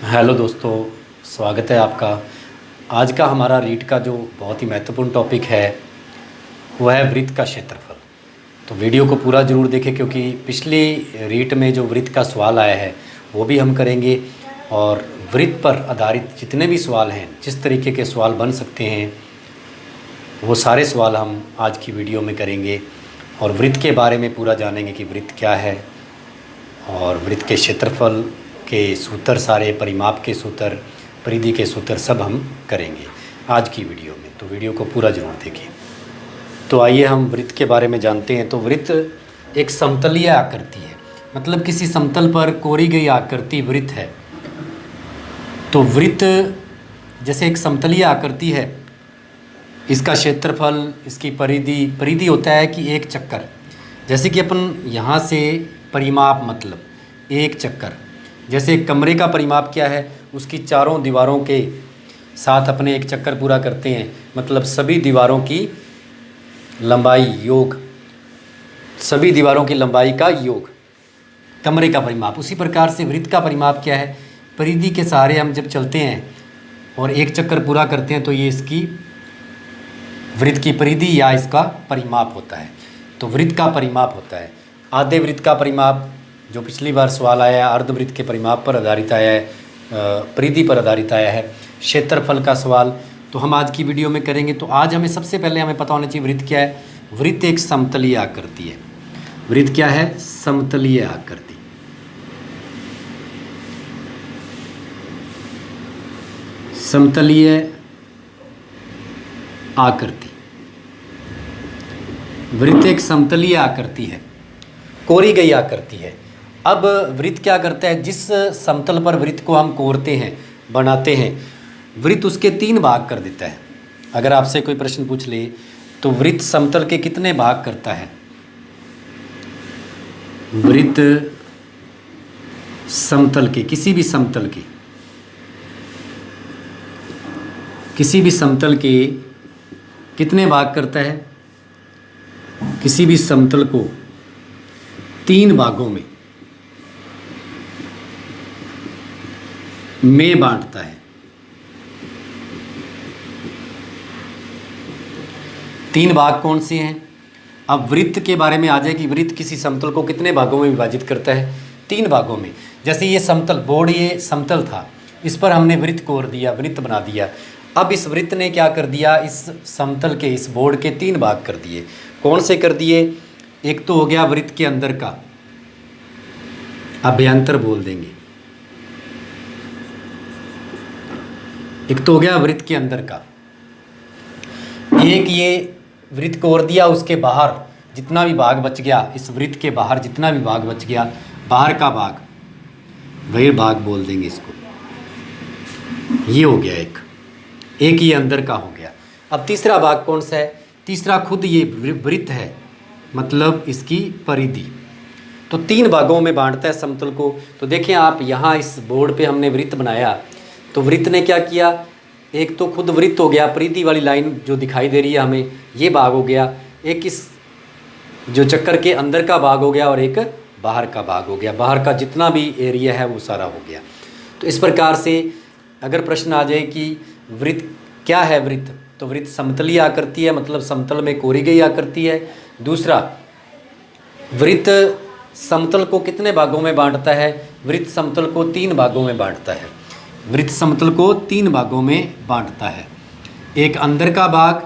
Hello दोस्तों, स्वागत है आपका। आज का हमारा रीट का जो बहुत ही महत्वपूर्ण टॉपिक है वो है वृत्त का क्षेत्रफल। तो वीडियो को पूरा ज़रूर देखें क्योंकि पिछली रीट में जो वृत्त का सवाल आया है वो भी हम करेंगे और वृत्त पर आधारित जितने भी सवाल हैं, जिस तरीके के सवाल बन सकते हैं वो सारे सवाल हम आज की वीडियो में करेंगे और वृत्त के बारे में पूरा जानेंगे कि वृत्त क्या है और वृत्त के क्षेत्रफल के सूत्र, सारे परिमाप के सूत्र, परिधि के सूत्र सब हम करेंगे आज की वीडियो में। तो वीडियो को पूरा ज़रूर देखें। तो आइए हम वृत्त के बारे में जानते हैं। तो वृत्त एक समतलीय आकृति है, मतलब किसी समतल पर कोरी गई आकृति वृत्त है। तो वृत्त जैसे एक समतलीय आकृति है, इसका क्षेत्रफल, इसकी परिधि होता है कि एक चक्कर। जैसे कि अपन यहाँ से परिमाप मतलब एक चक्कर, जैसे कमरे का परिमाप क्या है, उसकी चारों दीवारों के साथ अपने एक चक्कर पूरा करते हैं, मतलब सभी दीवारों की लंबाई योग, सभी दीवारों की लंबाई का योग कमरे का परिमाप। उसी प्रकार से वृत्त का परिमाप क्या है, परिधि के सहारे हम जब चलते हैं और एक चक्कर पूरा करते हैं तो ये इसकी वृत्त की परिधि या इसका परिमाप होता है। तो वृत्त का परिमाप होता है। आधे वृत्त का परिमाप जो पिछली बार सवाल आया है, अर्धवृत्त के परिमाप पर आधारित आया है, परिधि पर आधारित आया है। क्षेत्रफल का सवाल तो हम आज की वीडियो में करेंगे। तो आज हमें सबसे पहले हमें पता होना चाहिए वृत्त क्या है। वृत्त एक समतलीय आकृति है। वृत्त क्या है? समतलीय आकृति। समतलीय आकृति। वृत्त एक समतलीय आकृति है, कोरी गई आकृति है। अब वृत्त क्या करता है, जिस समतल पर वृत्त को हम कोरते हैं, बनाते हैं, वृत्त उसके 3 भाग कर देता है। अगर आपसे कोई प्रश्न पूछ ले तो वृत्त समतल के कितने भाग करता है? वृत्त समतल के, किसी भी समतल के कितने भाग करता है? किसी भी समतल को 3 भागों में बांटता है। 3 भाग कौन से हैं? अब वृत्त के बारे में आ जाए कि वृत्त किसी समतल को कितने भागों में विभाजित करता है? 3 भागों में। जैसे ये समतल बोर्ड, ये समतल था, इस पर हमने वृत्त कोर दिया, वृत्त बना दिया। अब इस वृत्त ने क्या कर दिया, इस समतल के, इस बोर्ड के 3 भाग कर दिए। कौन से कर दिए? एक तो हो गया वृत्त के अंदर का, अभ्यंतर बोल देंगे। एक तो हो गया वृत्त के अंदर का, एक ये वृत्त को और दिया, उसके बाहर जितना भी भाग बच गया, इस वृत्त के बाहर जितना भी भाग बच गया, बाहर का भाग, बहिर्भाग बोल देंगे इसको। ये हो गया एक ये अंदर का हो गया। अब तीसरा भाग कौन सा है? तीसरा खुद ये वृत्त है, मतलब इसकी परिधि। तो 3 भागों में बांटता है समतल को। तो देखें आप, यहाँ इस बोर्ड पे हमने वृत्त बनाया, तो वृत्त ने क्या किया, एक तो खुद वृत्त हो गया, परिधि वाली लाइन जो दिखाई दे रही है हमें, ये भाग हो गया। एक इस जो चक्कर के अंदर का भाग हो गया और एक बाहर का भाग हो गया। बाहर का जितना भी एरिया है वो सारा हो गया। तो इस प्रकार से अगर प्रश्न आ जाए कि वृत्त क्या है, वृत्त, तो वृत्त समतलीय आकृति है, मतलब समतल में कोरी गई आकृति है। दूसरा, वृत्त समतल को कितने भागों में बांटता है? वृत्त समतल को 3 भागों में बांटता है। वृत्त समतल को 3 भागों में बांटता है। एक अंदर का भाग,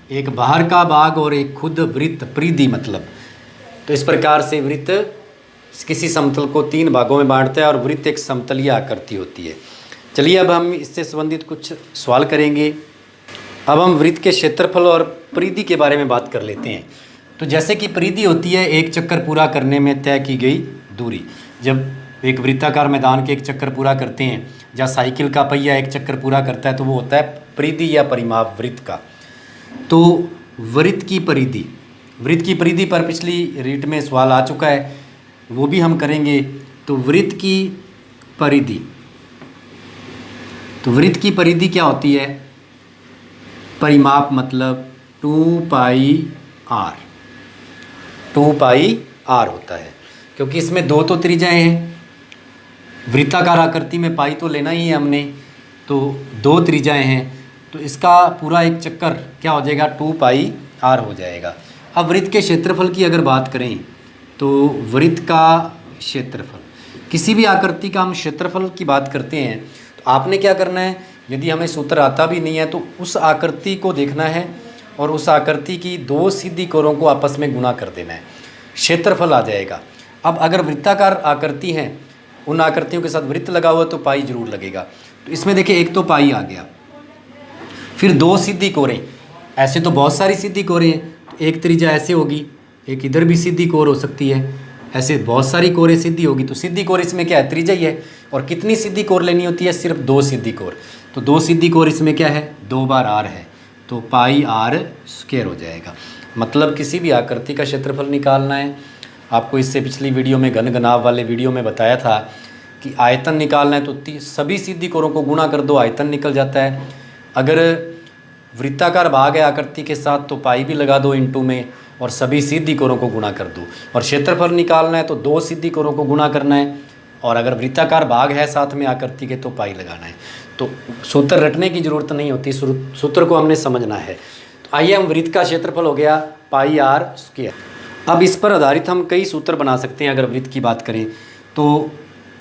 एक बाहर का भाग और एक खुद वृत्त, परिधि मतलब। तो इस प्रकार से वृत्त किसी समतल को 3 भागों में बांटता है और वृत्त एक समतलीय आकृति होती है। चलिए अब हम इससे संबंधित कुछ सवाल करेंगे। अब हम वृत्त के क्षेत्रफल और परिधि के बारे में बात कर लेते हैं। तो जैसे कि परिधि होती है एक चक्कर पूरा करने में तय की गई दूरी। जब एक वृत्ताकार मैदान के एक चक्कर पूरा करते हैं, या साइकिल का पहिया एक चक्कर पूरा करता है, तो वो होता है परिधि या परिमाप वृत्त का। तो वृत्त की परिधि पर पिछली रीट में सवाल आ चुका है, वो भी हम करेंगे। तो वृत्त की परिधि क्या होती है? परिमाप मतलब 2πr होता है, क्योंकि इसमें 2 तो त्रिज्याएं हैं। वृत्ताकार आकृति में पाई तो लेना ही है हमने, तो 2 त्रिज्याएं हैं, तो इसका पूरा एक चक्कर क्या हो जाएगा 2πr हो जाएगा। अब वृत्त के क्षेत्रफल की अगर बात करें तो वृत्त का क्षेत्रफल, किसी भी आकृति का हम क्षेत्रफल की बात करते हैं तो आपने क्या करना है, यदि हमें सूत्र आता भी नहीं है तो उस आकृति को देखना है और उस आकृति की 2 सीधी कोरों को आपस में गुणा कर देना है, क्षेत्रफल आ जाएगा। अब अगर वृत्ताकार आकृति है, उन आकृतियों के साथ वृत्त लगा हुआ तो पाई जरूर लगेगा। तो इसमें देखिए एक तो पाई आ गया, फिर 2 सीधी कोरें, ऐसे तो बहुत सारी सीधी कोरें हैं, तो एक त्रिज्या ऐसे होगी, एक इधर भी सीधी कोर हो सकती है, ऐसे बहुत सारी कोरें सीधी होगी। तो सीधी कोर इसमें क्या है, त्रिज्या ही है। और कितनी सीधी कोर लेनी होती है, सिर्फ 2 सीधी कोर। तो 2 सीधी कोर इसमें क्या है, 2 बार r है, तो πr² हो जाएगा। मतलब किसी भी आकृति का क्षेत्रफल निकालना है, आपको इससे पिछली वीडियो में घन घनाभ वाले वीडियो में बताया था कि आयतन निकालना है तो सभी सीधी कोरों को गुणा कर दो, आयतन निकल जाता है। अगर वृत्ताकार भाग है आकृति के साथ तो पाई भी लगा दो इंटू में और सभी सीधी कोरों को गुणा कर दो। और क्षेत्रफल निकालना है तो 2 सीधी कोरों को गुणा करना है, और अगर वृत्ताकार भाग है साथ में आकृति के तो पाई लगाना है। तो सूत्र रटने की ज़रूरत नहीं होती, सूत्र को हमने समझना है। तो आइए हम वृत्त का क्षेत्रफल हो गया πr²। अब इस पर आधारित हम कई सूत्र बना सकते हैं। अगर वृत्त की बात करें तो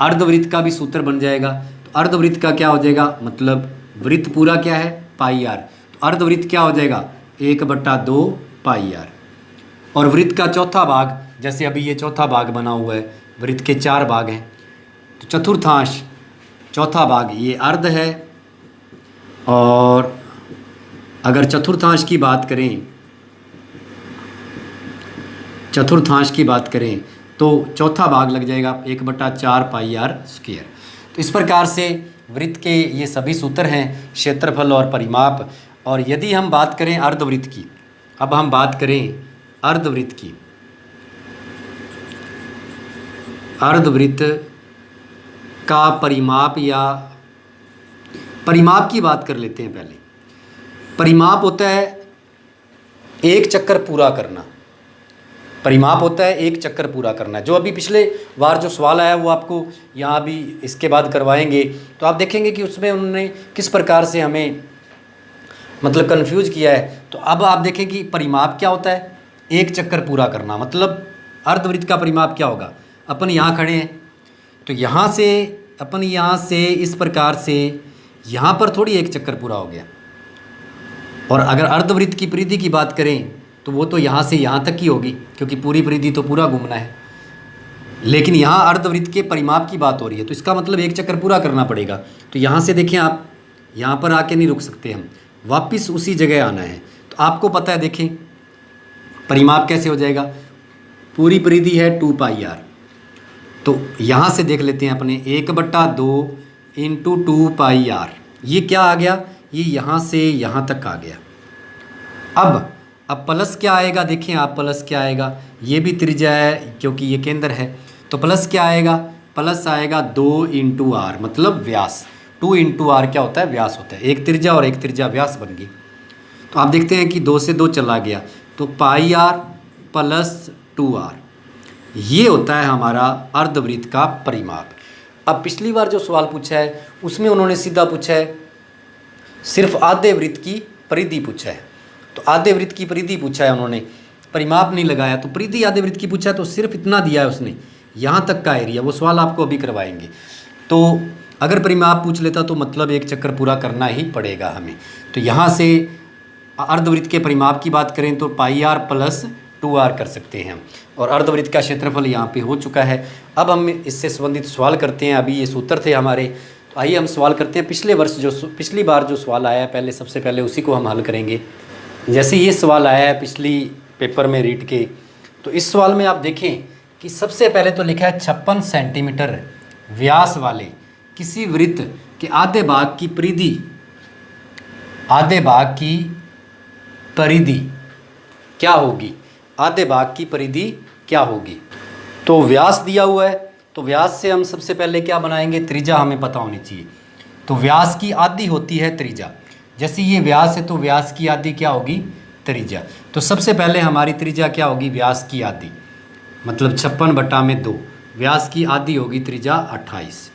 अर्धवृत्त का भी सूत्र बन जाएगा। तो अर्धवृत्त का क्या हो जाएगा, मतलब वृत्त पूरा क्या है πr, तो अर्धवृत्त क्या हो जाएगा 1/2 πr। और वृत्त का चौथा भाग, जैसे अभी ये चौथा भाग बना हुआ है, वृत्त के 4 भाग हैं, तो चतुर्थांश चौथा भाग ये अर्ध है। और अगर चतुर्थांश की बात करें तो चौथा भाग लग जाएगा 1/4 πr²। तो इस प्रकार से वृत्त के ये सभी सूत्र हैं, क्षेत्रफल और परिमाप। और यदि हम बात करें अर्धवृत्त की, अब हम बात करें अर्धवृत्त की, अर्धवृत्त का परिमाप या परिमाप की बात कर लेते हैं। पहले परिमाप होता है एक चक्कर पूरा करना, परिमाप होता है एक चक्कर पूरा करना। जो अभी पिछले बार जो सवाल आया वो आपको यहाँ भी इसके बाद करवाएंगे, तो आप देखेंगे कि उसमें उन्होंने किस प्रकार से हमें मतलब कंफ्यूज किया है। तो अब आप देखें कि परिमाप क्या होता है, एक चक्कर पूरा करना। मतलब अर्धवृत्त का परिमाप क्या होगा, अपन यहाँ खड़े हैं तो यहाँ से अपन यहाँ से इस प्रकार से यहाँ पर थोड़ी एक चक्कर पूरा हो गया। और अगर अर्धवृत्त की परिधि की बात करें तो वो तो यहाँ से यहाँ तक ही होगी, क्योंकि पूरी परिधि तो पूरा घूमना है। लेकिन यहाँ अर्धवृत्त के परिमाप की बात हो रही है, तो इसका मतलब एक चक्कर पूरा करना पड़ेगा। तो यहाँ से देखें आप, यहाँ पर आके नहीं रुक सकते, हम वापस उसी जगह आना है। तो आपको पता है, देखें परिमाप कैसे हो जाएगा, पूरी परिधि है 2πr, तो यहाँ से देख लेते हैं अपने 1/2 × 2πr, ये क्या आ गया, ये यहाँ से यहाँ तक आ गया। अब प्लस क्या आएगा, देखें आप प्लस क्या आएगा, ये भी त्रिज्या है क्योंकि ये केंद्र है, तो प्लस क्या आएगा, प्लस आएगा 2 × r, मतलब व्यास। 2 × r क्या होता है, व्यास होता है। एक त्रिज्या और एक त्रिज्या व्यास बन गई। तो आप देखते हैं कि 2 से 2 चला गया, तो πr + 2r, ये होता है हमारा अर्धवृत्त का परिमाप। अब पिछली बार जो सवाल पूछा है उसमें उन्होंने सीधा पूछा है, सिर्फ आधे वृत्त की परिधि पूछा है। तो आधे वृत्त की परिधि पूछा है उन्होंने, परिमाप नहीं लगाया। तो परिधि आधे वृत्त की पूछा है तो सिर्फ इतना दिया है उसने, यहाँ तक का एरिया। वो सवाल आपको अभी करवाएंगे। तो अगर परिमाप पूछ लेता तो मतलब एक चक्कर पूरा करना ही पड़ेगा हमें। तो यहाँ से अर्धवृत्त के परिमाप की बात करें तो πr + 2r कर सकते हैं। और अर्धवृत्त का क्षेत्रफल यहाँ पे हो चुका है। अब हम इससे संबंधित सवाल करते हैं। अभी ये सूत्र थे हमारे, तो आइए हम सवाल करते हैं। पिछली बार जो सवाल आया है सबसे पहले उसी को हम हल करेंगे। जैसे ये सवाल आया है पिछली पेपर में रीट के, तो इस सवाल में आप देखें कि सबसे पहले तो लिखा है 56 सेंटीमीटर व्यास वाले किसी वृत्त के आधे भाग की परिधि क्या होगी, आधे भाग की परिधि क्या होगी। तो व्यास दिया हुआ है, तो व्यास से हम सबसे पहले क्या बनाएंगे, त्रिज्या हमें पता होनी चाहिए। तो व्यास की आधी होती है त्रिज्या। जैसे ये व्यास है तो व्यास की आधी क्या होगी, त्रिज्या। तो सबसे पहले हमारी त्रिज्या क्या होगी, व्यास की आधी, मतलब 56/2, व्यास की आधी होगी त्रिज्या 28।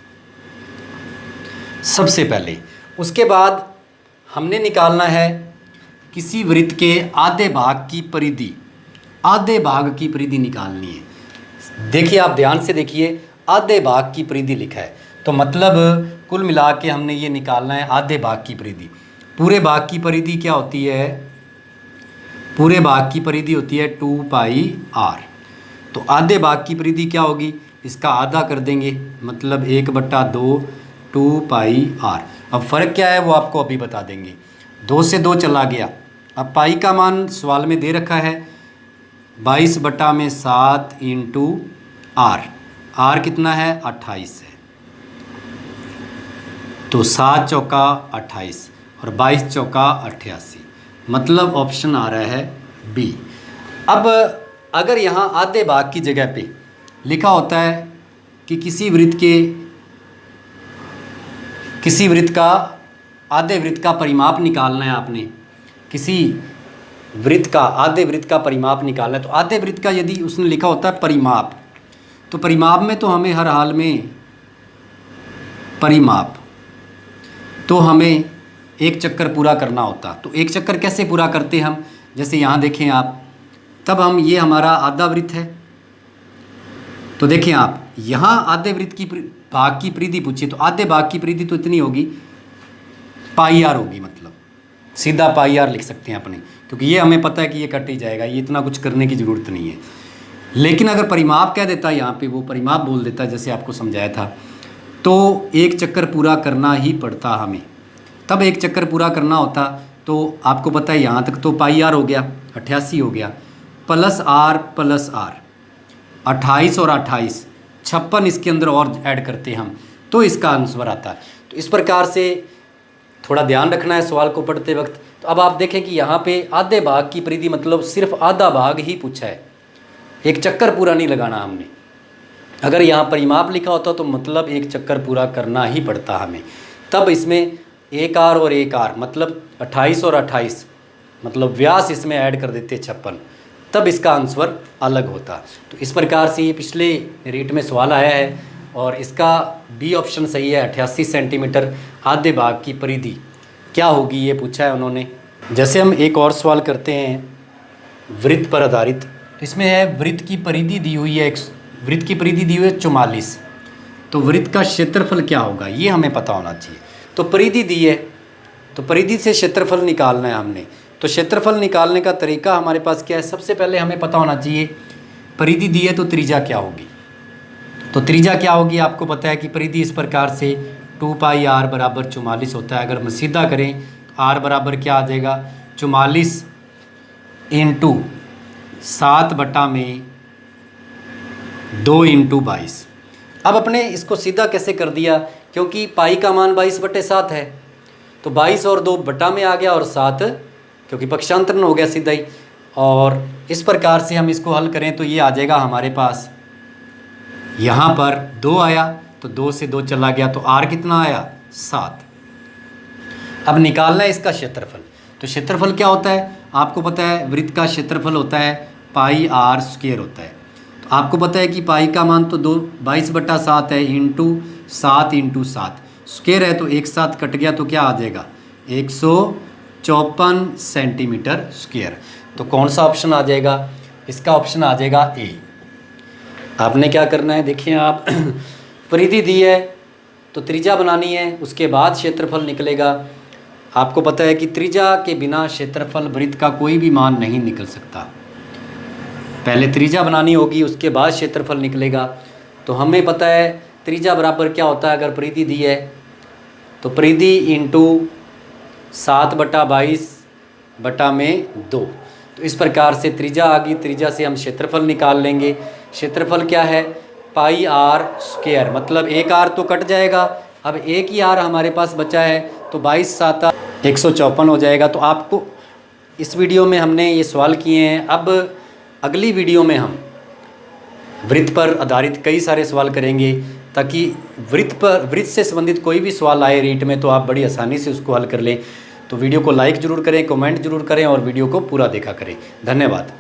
सबसे पहले। उसके बाद हमने निकालना है किसी वृत्त के आधे भाग की परिधि, आधे भाग की परिधि निकालनी है। देखिए आप ध्यान से देखिए, आधे भाग की परिधि लिखा है, तो मतलब कुल मिला के हमने ये निकालना है आधे भाग की परिधि। पूरे भाग की परिधि क्या होती है? पूरे भाग की परिधि होती है 2 पाई r। तो आधे भाग की परिधि क्या होगी? इसका आधा कर देंगे, मतलब 1/2 2 पाई r। अब फ़र्क क्या है वो आपको अभी बता देंगे। 2 से 2 चला गया। अब पाई का मान सवाल में दे रखा है 22/7 इंटू r। r कितना है? 28 है। तो 7 चौका 28 और 22 चौका 88, मतलब ऑप्शन आ रहा है बी। अब अगर यहाँ आधे भाग की जगह पे लिखा होता है कि किसी वृत्त का आधे वृत्त का परिमाप निकालना है आपने, किसी वृत्त का आधे वृत्त का परिमाप निकालना है, तो आधे वृत्त का यदि उसने लिखा होता है परिमाप, तो परिमाप में तो हमें हर हाल में तो हमें एक चक्कर पूरा करना होता। तो एक चक्कर कैसे पूरा करते हम? जैसे यहाँ देखें आप, तब हम ये हमारा आधा वृत्त है, तो देखें आप यहाँ आधे वृत्त की भाग की परिधि पूछिए, तो आधे भाग की परिधि तो इतनी होगी पाई r होगी, मतलब सीधा पाई r लिख सकते हैं अपने, क्योंकि ये हमें पता है कि ये कट ही जाएगा, ये इतना कुछ करने की ज़रूरत नहीं है। लेकिन अगर परिमाप कह देता है यहाँ पे, वो परिमाप बोल देता है जैसे आपको समझाया था, तो एक चक्कर पूरा करना ही पड़ता हमें। तब एक चक्कर पूरा करना होता, तो आपको पता है यहाँ तक तो पाई r हो गया, 88 हो गया, प्लस r 28 और 28 56 इसके अंदर और ऐड करते हम, तो इसका आंसर आता है। तो इस प्रकार से थोड़ा ध्यान रखना है सवाल को पढ़ते वक्त। तो अब आप देखें कि यहाँ पे आधे भाग की परिधि मतलब सिर्फ आधा भाग ही पूछा है, एक चक्कर पूरा नहीं लगाना हमने। अगर यहाँ परिमाप लिखा होता तो मतलब एक चक्कर पूरा करना ही पड़ता हमें। तब इसमें 1r और 1r मतलब 28 और 28 मतलब व्यास इसमें ऐड कर देते 56, तब इसका आंसर अलग होता। तो इस प्रकार से ये पिछले रीट में सवाल आया है और इसका बी ऑप्शन सही है। 88 सेंटीमीटर आधे भाग की परिधि क्या होगी ये पूछा है उन्होंने। जैसे हम एक और सवाल करते हैं वृत्त पर आधारित। तो इसमें है वृत्त की परिधि दी हुई है, वृत्त की परिधि दी हुई है 44, तो वृत्त का क्षेत्रफल क्या होगा ये हमें पता होना चाहिए। तो परिधि दी है, तो परिधि से क्षेत्रफल निकालना है हमने। तो क्षेत्रफल निकालने का तरीका हमारे पास क्या है? सबसे पहले हमें पता होना चाहिए परिधि दी है तो त्रिज्या क्या होगी। तो त्रिज्या क्या होगी आपको पता है कि परिधि इस प्रकार से 2 पाई r बराबर 44 होता है। अगर हम सीधा करें तो r बराबर क्या आ जाएगा? 44 इंटू 7/2 इंटू 22। अब अपने इसको सीधा कैसे कर दिया? क्योंकि पाई का मान 22/7 है, तो 22 और 2 बटा में आ गया और 7 क्योंकि पक्षांतरण हो गया सीधा ही। और इस प्रकार से हम इसको हल करें तो ये आ जाएगा हमारे पास, यहाँ पर 2 आया तो 2 से 2 चला गया, तो r कितना आया? 7। अब निकालना है इसका क्षेत्रफल। तो क्षेत्रफल क्या होता है आपको पता है? वृत्त का क्षेत्रफल होता है पाई r स्क्वायर होता है। तो आपको पता है कि पाई का मान तो 22/7 है, इंटू 7 इंटू 7 स्क्वायर है, तो एक साथ कट गया तो क्या आ जाएगा? 154 सेंटीमीटर स्क्वायर। तो कौन सा ऑप्शन आ जाएगा? इसका ऑप्शन आ जाएगा ए। आपने क्या करना है देखिए आप परिधि दी है तो त्रिज्या बनानी है, उसके बाद क्षेत्रफल निकलेगा। आपको पता है कि त्रिज्या के बिना क्षेत्रफल वृत्त का कोई भी मान नहीं निकल सकता। पहले त्रिज्या बनानी होगी उसके बाद क्षेत्रफल निकलेगा। तो हमें पता है त्रिज्या बराबर क्या होता है अगर परिधि दी है, तो परिधि इंटू 7/22/2। तो इस प्रकार से त्रिज्या आ गई, त्रिज्या से हम क्षेत्रफल निकाल लेंगे। क्षेत्रफल क्या है? पाई r स्क्वायर, मतलब एक r तो कट जाएगा, अब एक ही r हमारे पास बचा है, तो 22×7 154 हो जाएगा। तो आपको इस वीडियो में हमने ये सवाल किए हैं। अब अगली वीडियो में हम वृत्त पर आधारित कई सारे सवाल करेंगे, ताकि वृत्त से संबंधित कोई भी सवाल आए रीट में तो आप बड़ी आसानी से उसको हल कर लें। तो वीडियो को लाइक ज़रूर करें, कमेंट ज़रूर करें और वीडियो को पूरा देखा करें। धन्यवाद।